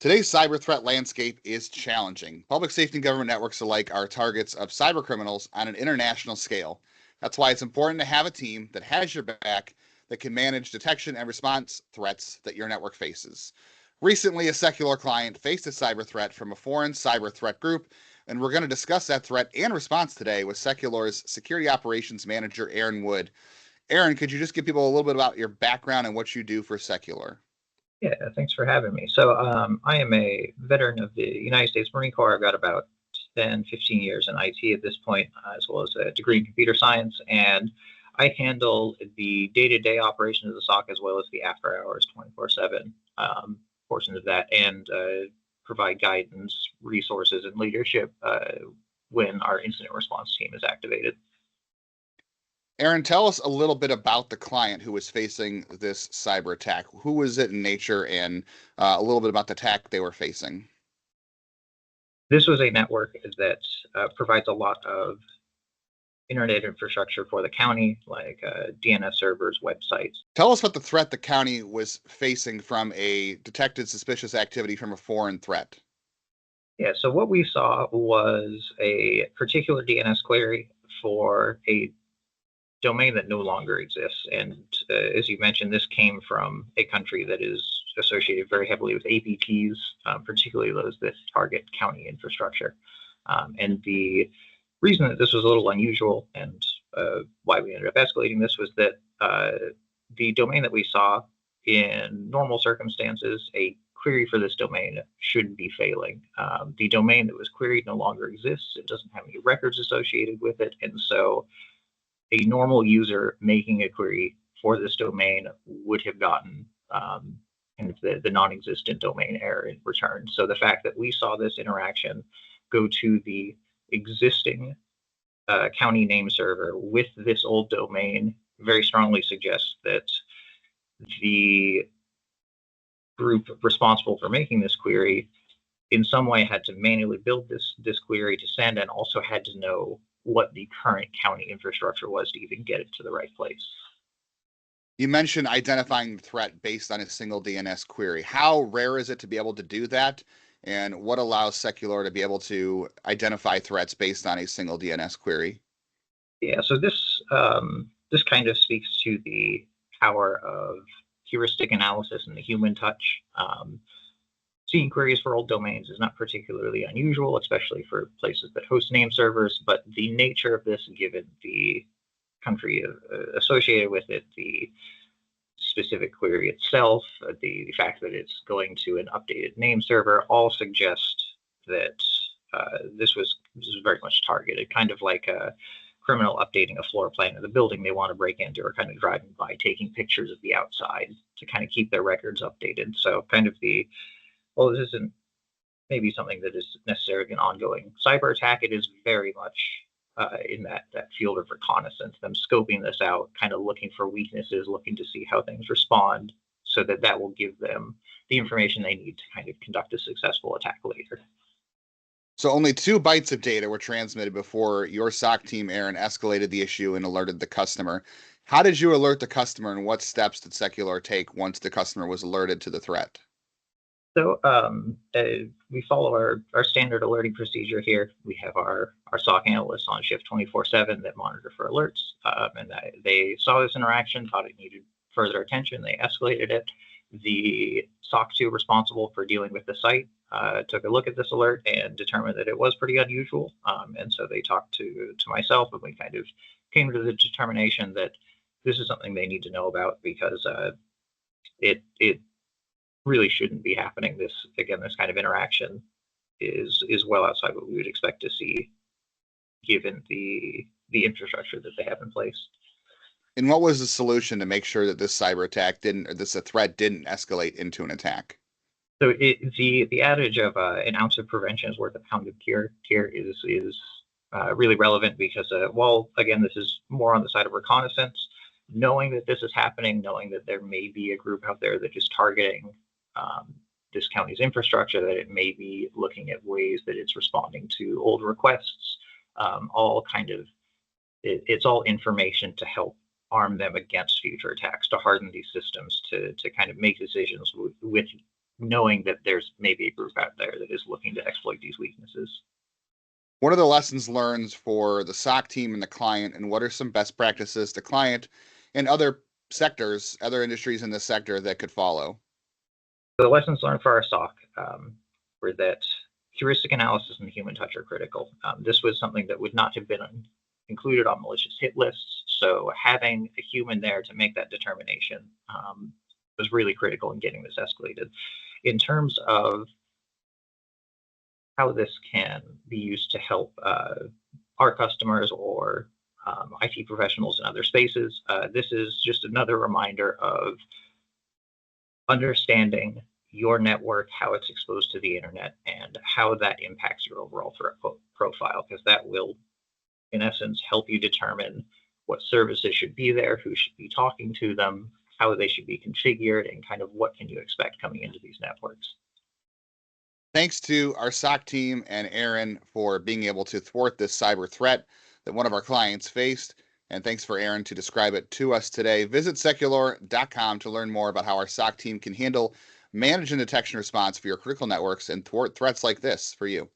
Today's cyber threat landscape is challenging. Public safety and government networks alike are targets of cyber criminals on an international scale. That's why it's important to have a team that has your back that can manage detection and response threats that your network faces. Recently, a SecuLore client faced a cyber threat from a foreign cyber threat group, and we're going to discuss that threat and response today with SecuLore's Security Operations Manager, Aaron Wood. Aaron, could you just give people a little bit about your background and what you do for SecuLore? Yeah, thanks for having me. So I am a veteran of the United States Marine Corps. I've got about 10, 15 years in IT at this point, as well as a degree in computer science. And I handle the day-to-day operation of the SOC as well as the after-hours 24/7 portions of that, and provide guidance, resources, and leadership when our incident response team is activated. Aaron, tell us a little bit about the client who was facing this cyber attack. Who was it in nature, and a little bit about the attack they were facing? This was a network that provides a lot of internet infrastructure for the county, like DNS servers, websites. Tell us about the threat the county was facing from a detected suspicious activity from a foreign threat. Yeah, so what we saw was a particular DNS query for a domain that no longer exists. And as you mentioned, this came from a country that is associated very heavily with APTs, particularly those that target county infrastructure. And the reason that this was a little unusual and why we ended up escalating this was that the domain that we saw, in normal circumstances, a query for this domain should be failing. The domain that was queried no longer exists. It doesn't have any records associated with it. And so a normal user making a query for this domain would have gotten kind of the non-existent domain error in return. So the fact that we saw this interaction go to the existing county name server with this old domain very strongly suggests that the group responsible for making this query in some way had to manually build this query to send, and also had to know what the current county infrastructure was to even get it to the right place. You mentioned identifying the threat based on a single DNS query. How rare is it to be able to do that? And what allows SecuLore to be able to identify threats based on a single DNS query? Yeah, so this kind of speaks to the power of heuristic analysis and the human touch. Seeing queries for old domains is not particularly unusual, especially for places that host name servers, but the nature of this, given the country associated with it, the specific query itself, the fact that it's going to an updated name server, all suggest that this was very much targeted, kind of like a criminal updating a floor plan of the building they want to break into, or kind of driving by, taking pictures of the outside to kind of keep their records updated. So kind of well, this isn't maybe something that is necessarily an ongoing cyber attack. It is very much in that field of reconnaissance, them scoping this out, kind of looking for weaknesses, looking to see how things respond, so that will give them the information they need to kind of conduct a successful attack later. So only 2 bytes of data were transmitted before your SOC team, Aaron, escalated the issue and alerted the customer. How did you alert the customer, and what steps did SecuLore take once the customer was alerted to the threat? So we follow our standard alerting procedure here. We have our SOC analysts on shift 24/7 that monitor for alerts, and they saw this interaction, thought it needed further attention. They escalated it. The SOC 2 responsible for dealing with the site took a look at this alert and determined that it was pretty unusual. And so they talked to myself, and we kind of came to the determination that this is something they need to know about, because it really shouldn't be happening. This kind of interaction is well outside what we would expect to see, given the infrastructure that they have in place. And what was the solution to make sure that this cyber attack threat didn't escalate into an attack? So the adage of an ounce of prevention is worth a pound of cure here is really relevant, because while again this is more on the side of reconnaissance, knowing that this is happening, knowing that there may be a group out there that is targeting this county's infrastructure, that it may be looking at ways that it's responding to old requests, all kind of, it's all information to help arm them against future attacks, to harden these systems, to kind of make decisions with knowing that there's maybe a group out there that is looking to exploit these weaknesses. What are the lessons learned for the SOC team and the client, and what are some best practices the client and other sectors, other industries in this sector that could follow? The lessons learned for our SOC were that heuristic analysis and human touch are critical. This was something that would not have been included on malicious hit lists, so having a human there to make that determination was really critical in getting this escalated. In terms of how this can be used to help our customers or IT professionals in other spaces, this is just another reminder of understanding your network, how it's exposed to the internet, and how that impacts your overall threat profile, because that will, in essence, help you determine what services should be there, who should be talking to them, how they should be configured, and kind of what can you expect coming into these networks. Thanks to our SOC team and Aaron for being able to thwart this cyber threat that one of our clients faced. And thanks for Aaron to describe it to us today. Visit SecuLore.com to learn more about how our SOC team can handle manage and detection response for your critical networks and thwart threats like this for you.